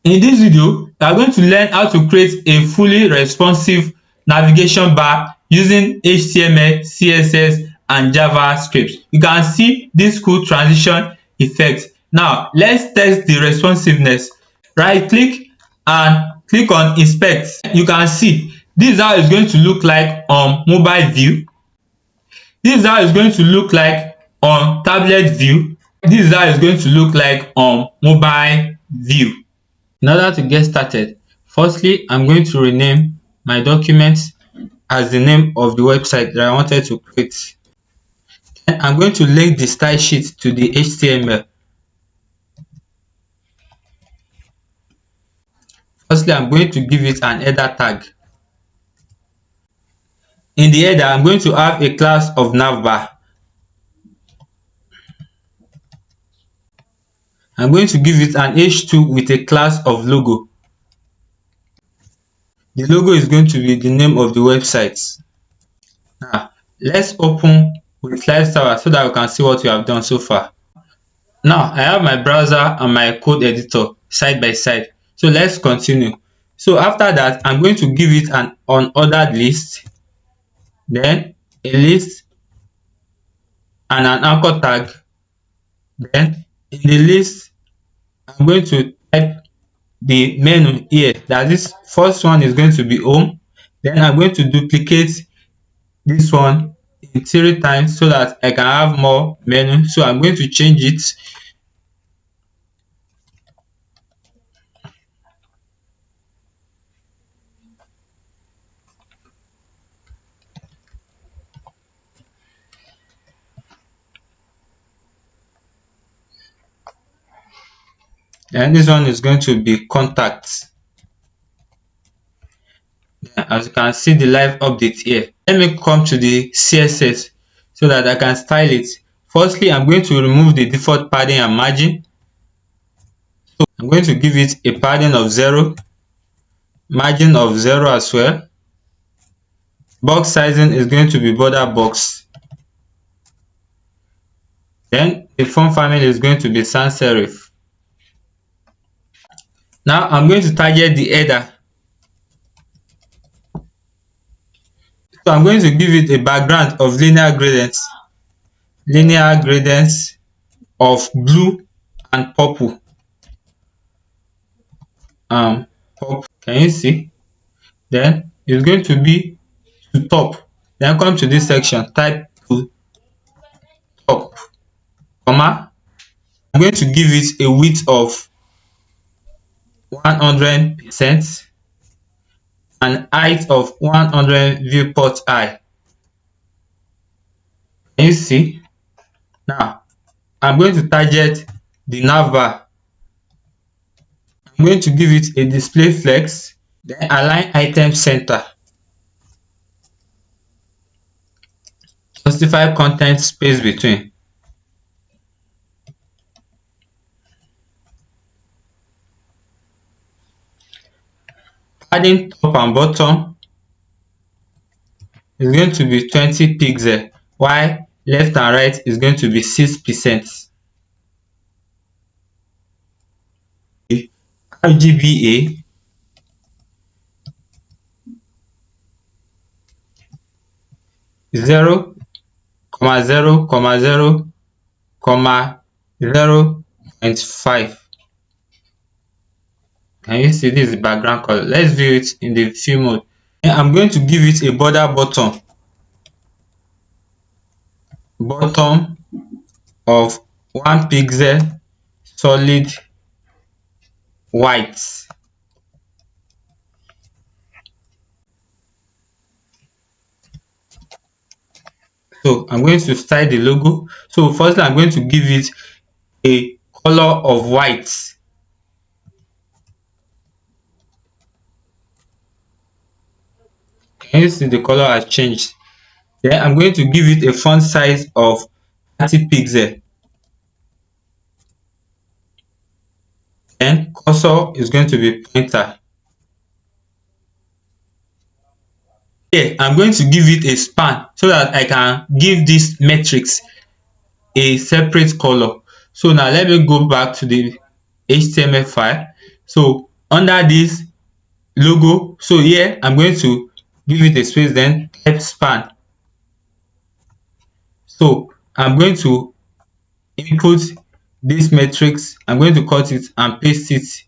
In this video, we are going to learn how to create a fully responsive navigation bar using HTML, CSS and JavaScript. You can see this cool transition effect. Now, let's test the responsiveness. Right click and click on inspect. You can see this is how it's going to look like on mobile view. This is how it's going to look like on tablet view. This is how it's going to look like on mobile view. In order to get started, firstly, I'm going to rename my document as the name of the website that I wanted to create. Then I'm going to link the style sheet to the HTML. Firstly, I'm going to give it an header tag. In the header, I'm going to have a class of navbar. I'm going to give it an h2 with a class of logo. The logo is going to be the name of the website. Now, let's open with lifestyle so that we can see what we have done so far. Now, I have my browser and my code editor side by side. So let's continue. So after that, I'm going to give it an unordered list, then a list and an anchor tag. Then in the list, I'm going to type the menu here. That this first one is going to be home. Then I'm going to duplicate this one in 3 times so that I can have more menu. So I'm going to change it. And this one is going to be contacts. As you can see the live update here. Let me come to the CSS so that I can style it. Firstly, I'm going to remove the default padding and margin. So I'm going to give it a padding of 0, margin of 0 as well. Box sizing is going to be border box. Then the font family is going to be sans serif. Now I'm going to target the header. So I'm going to give it a background of linear gradients of blue and purple. Purple. Can you see? Then it's going to be to top. Then come to this section, type to top, comma. I'm going to give it a width of 100% and height of 100 viewport high. Can you see? Now I'm going to target the navbar. I'm going to give it a display flex, then align item center, justify content space between. Padding top and bottom is going to be 20 pixels, while left and right is going to be 6%. RGBA zero, 0,5. Can you see this is the background color? Let's view it in the view mode. And I'm going to give it a border bottom of 1 pixel solid white. So I'm going to style the logo. So firstly, I'm going to give it a color of white. Can you see the color has changed? Then I'm going to give it a font size of 30 pixels. Then cursor is going to be pointer. Here I'm going to give it a span so that I can give this matrix a separate color. So now let me go back to the HTML file. So under this logo. So here I'm going to give it a space, then type span. So I'm going to input this matrix, I'm going to cut it and paste it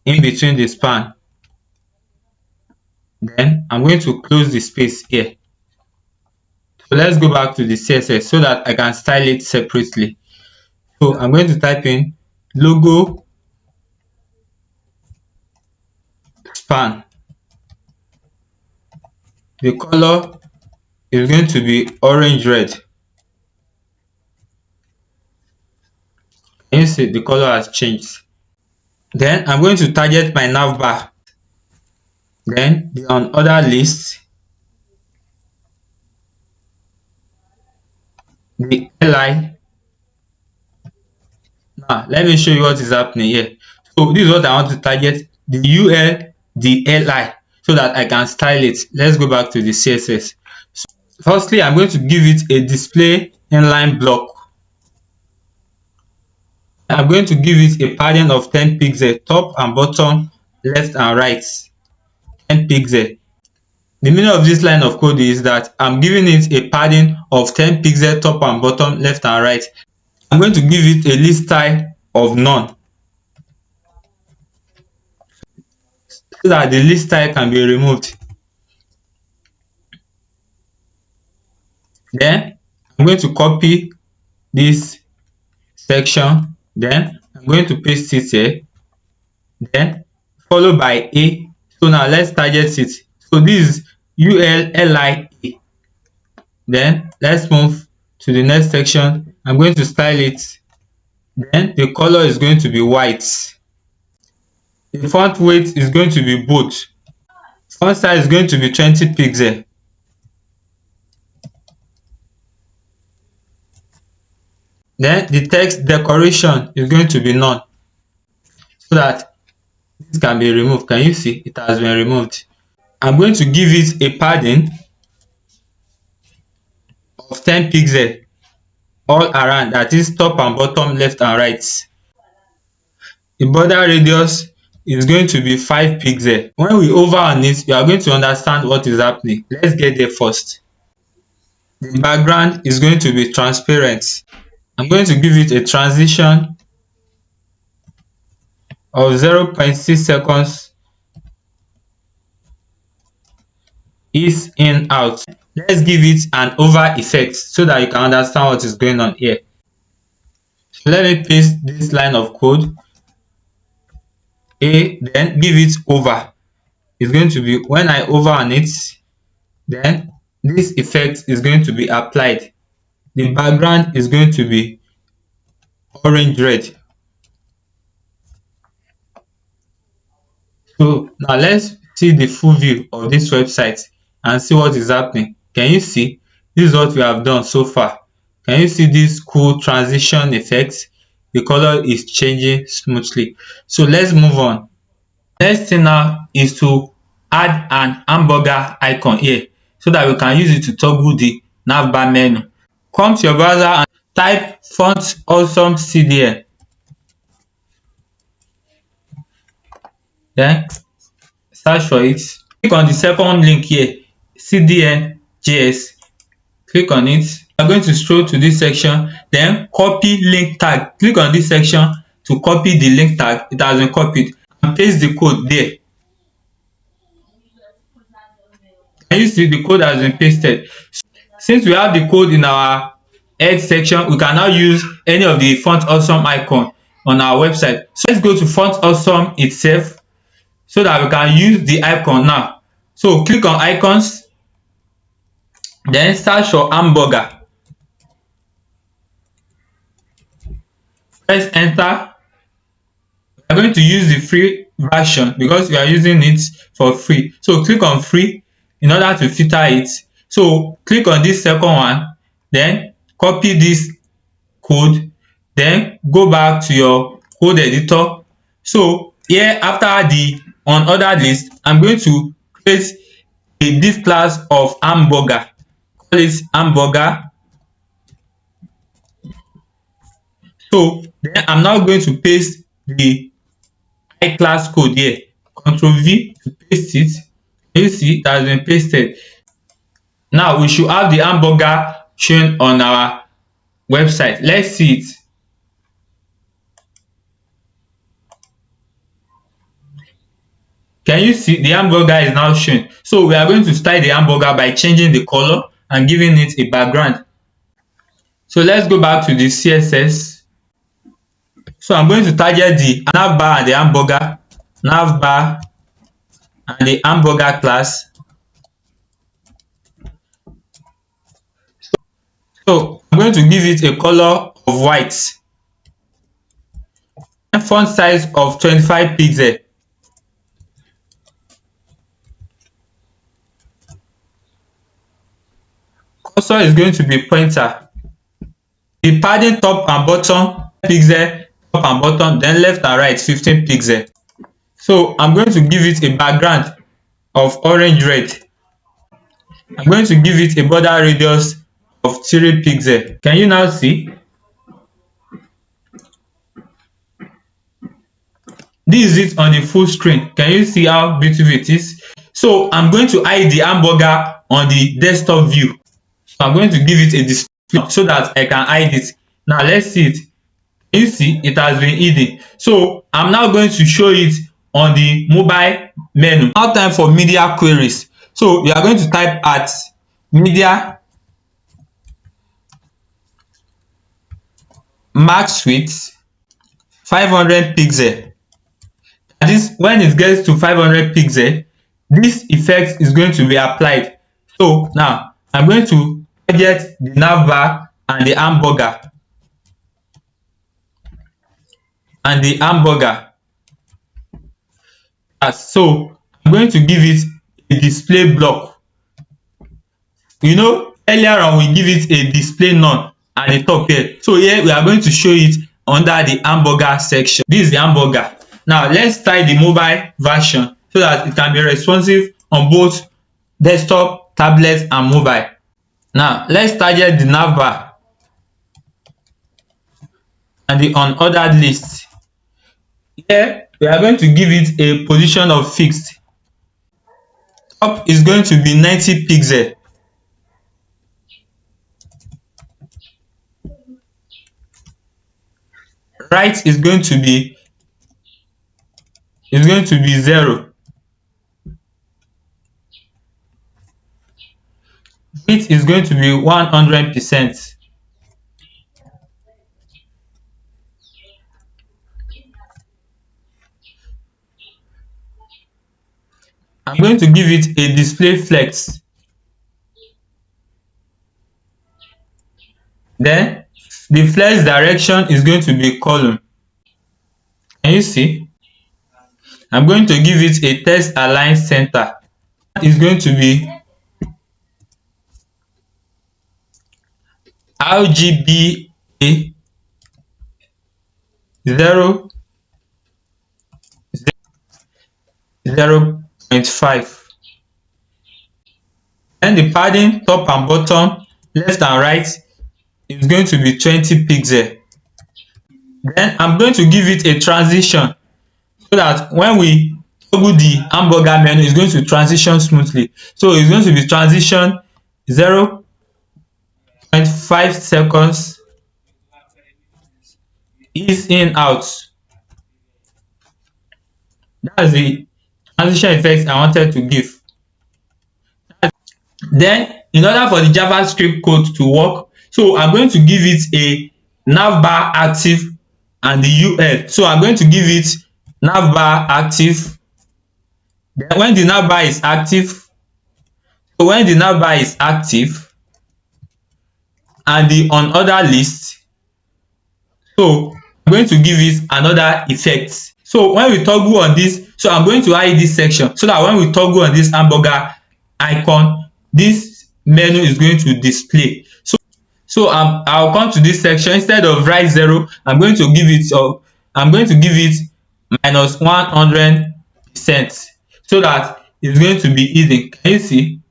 in between the span. Then I'm going to close the space here. So let's go back to the CSS so that I can style it separately. So I'm going to type in logo span. The color is going to be orange red. You see the color has changed. Then I'm going to target my navbar. Then on other list, the li. Now let me show you what is happening here. So this is what I want to target, the ul, the li, so that I can style it. Let's go back to the CSS. Firstly, I'm going to give it a display inline block. I'm going to give it a padding of 10 pixels, top and bottom, left and right, 10 pixels. The meaning of this line of code is that I'm giving it a padding of 10 pixels, top and bottom, left and right. I'm going to give it a list style of none, so that the list style can be removed. Then I'm going to copy this section, then I'm going to paste it here, then followed by a. So now let's target it. So this is ULLIA. Then let's move to the next section. I'm going to style it. Then the color is going to be white. The font weight is going to be bold. Font size is going to be 20 pixels. Then the text decoration is going to be none, so that this can be removed. Can you see it has been removed? I'm going to give it a padding of 10 pixels all around, that is top and bottom, left and right. The border radius is going to be 5 pixels. When we hover on it, you are going to understand what is happening. Let's get there first. The background is going to be transparent. I'm going to give it a transition of 0.6 seconds is in out. Let's give it an over effect so that you can understand what is going on here. So let me paste this line of code, then give it over. It's going to be when I over on it, then this effect is going to be applied. The background is going to be orange red. So now let's see the full view of this website and see what is happening. Can you see? This is what we have done so far. Can you see this cool transition effect? The color is changing smoothly. So let's move on. Next thing now is to add an hamburger icon here, so that we can use it to toggle the navbar menu. Come to your browser and type font awesome CDN. Then search for it. Click on the second link here, CDN.js. Click on it. You are going to scroll to this section, then copy link tag. Click on this section to copy the link tag. It has been copied, and paste the code there. Can you see the code has been pasted? Since we have the code in our head section, we can now use any of the font awesome icon on our website. So let's go to font awesome itself, so that we can use the icon now. So click on icons, then search for hamburger. Press enter. We are going to use the free version because we are using it for free. So click on free in order to filter it. So click on this second one, then copy this code, then go back to your code editor. So here, after the on other list, I'm going to create a div class of hamburger. Call it hamburger. So then I'm now going to paste the class code here. Control V to paste it. You see it has been pasted. Now we should have the hamburger shown on our website. Let's see it. Can you see the hamburger is now shown? So we are going to style the hamburger by changing the color and giving it a background. So let's go back to the CSS. So I'm going to target the navbar and the hamburger, navbar and the hamburger class. So I'm going to give it a color of white, and font size of 25 pixels. Cursor is going to be pointer. The padding top and bottom pixel, top and bottom, then left and right 15 pixels. So I'm going to give it a background of orange red. I'm going to give it a border radius of 3 pixels. Can you now see? This is it on the full screen. Can you see how beautiful it is? So I'm going to hide the hamburger on the desktop view. So I'm going to give it a display so that I can hide it. Now let's see it. You see it has been hidden. So I'm now going to show it on the mobile menu. Now time for media queries. So we are going to type at media max width 500 pixel. This, when it gets to 500 pixel, this effect is going to be applied. So now I'm going to target the navbar and the hamburger So I'm going to give it a display block. You know, earlier on we give it a display none and a top here. So here we are going to show it under the hamburger section. This is the hamburger. Now let's try the mobile version so that it can be responsive on both desktop, tablet and mobile. Now let's target the navbar and the unordered list. Here we are going to give it a position of fixed. Top is going to be 90 pixel. Right is going to be 0. Width is going to be 100%. I'm going to give it a display flex. Then the flex direction is going to be column. Can you see? I'm going to give it a text align center. It's going to be RGBA 0.5. Then the padding top and bottom, left and right is going to be 20 pixel. Then I'm going to give it a transition so that when we toggle the hamburger menu, it's going to transition smoothly. So it's going to be transition 0.5 seconds, ease in out. That's the transition effect I wanted to give. Then in order for the JavaScript code to work, so I'm going to give it a navbar active and the UL. So I'm going to give it navbar active. Then when the navbar is active, and the unordered list, so I'm going to give it another effect. So when we toggle on this, so I'm going to hide this section so that when we toggle on this hamburger icon, this menu is going to display. So I'll come to this section. Instead of write 0, I'm going to give it minus 100% so that it's going to be hidden. Can you see?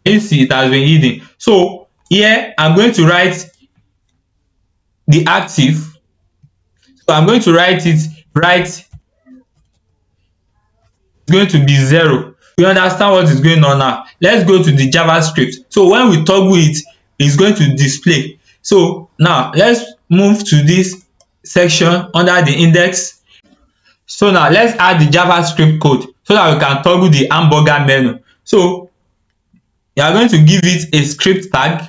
It has been hidden. So here I'm going to write the active. So I'm going to write it is going to be 0. You understand what is going on now. Let's go to the JavaScript. So when we toggle it, it's going to display. So now let's move to this section under the index. So now let's add the JavaScript code so that we can toggle the hamburger menu. So you are going to give it a script tag.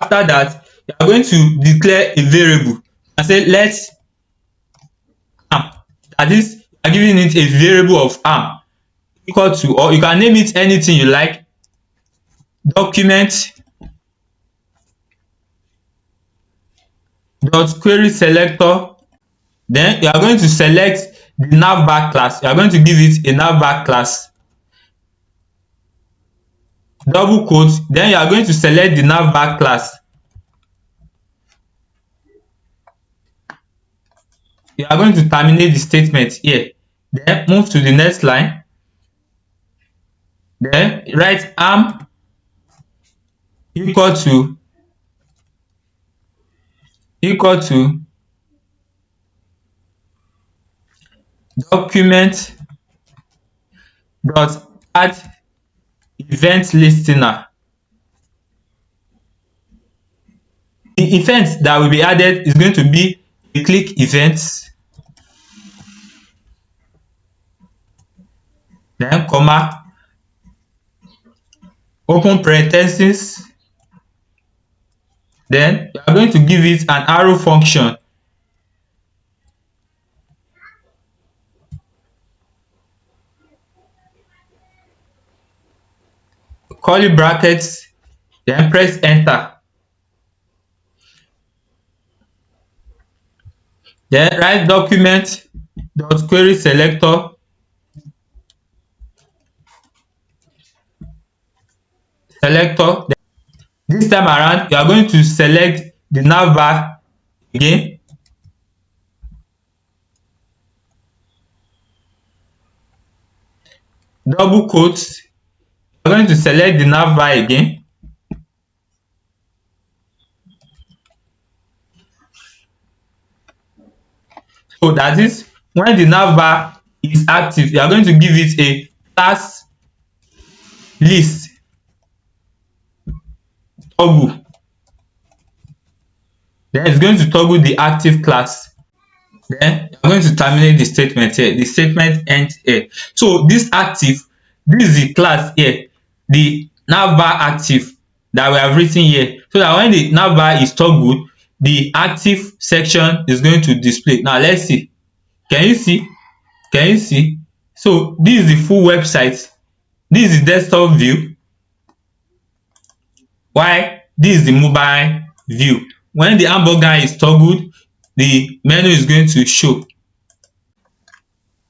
After that, you are going to declare a variable and say let arm, that is, you are giving it a variable of arm equal to, or you can name it anything you like, document dot query selector. Then you are going to select the navbar class. You are going to give it a navbar class, double quotes. Then you are going to select the navbar class. You are going to terminate the statement here. Then move to the next line. Then write arm equal to document dot add event listener. The event that will be added is going to be a click event, then comma, open parenthesis. Then you are going to give it an arrow function. Curly brackets, then press enter. Then write document dot query selector This time around, you are going to select the navbar again. Double quotes. You are going to select the navbar again. So that is, when the navbar is active, you are going to give it a class list toggle. Then it's going to toggle the active class. Then you're going to terminate the statement here. The statement ends here. So this active, this is the class here, the navbar active that we have written here. So that when the navbar is toggled, the active section is going to display. Now let's see. Can you see? Can you see? So this is the full website. This is the desktop view. While this is the mobile view. When the hamburger is toggled, the menu is going to show.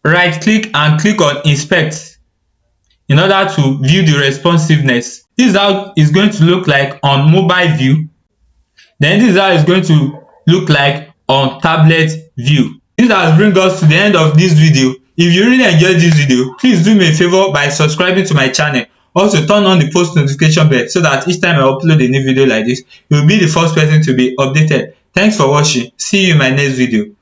Right click and click on inspect in order to view the responsiveness. This is how it's going to look like on mobile view. Then this is how it's going to look like on tablet view. This has bring us to the end of this video. If you really enjoyed this video, please do me a favor by subscribing to my channel. Also turn on the post notification bell so that each time I upload a new video like this, you will be the first person to be updated. Thanks for watching. See you in my next video.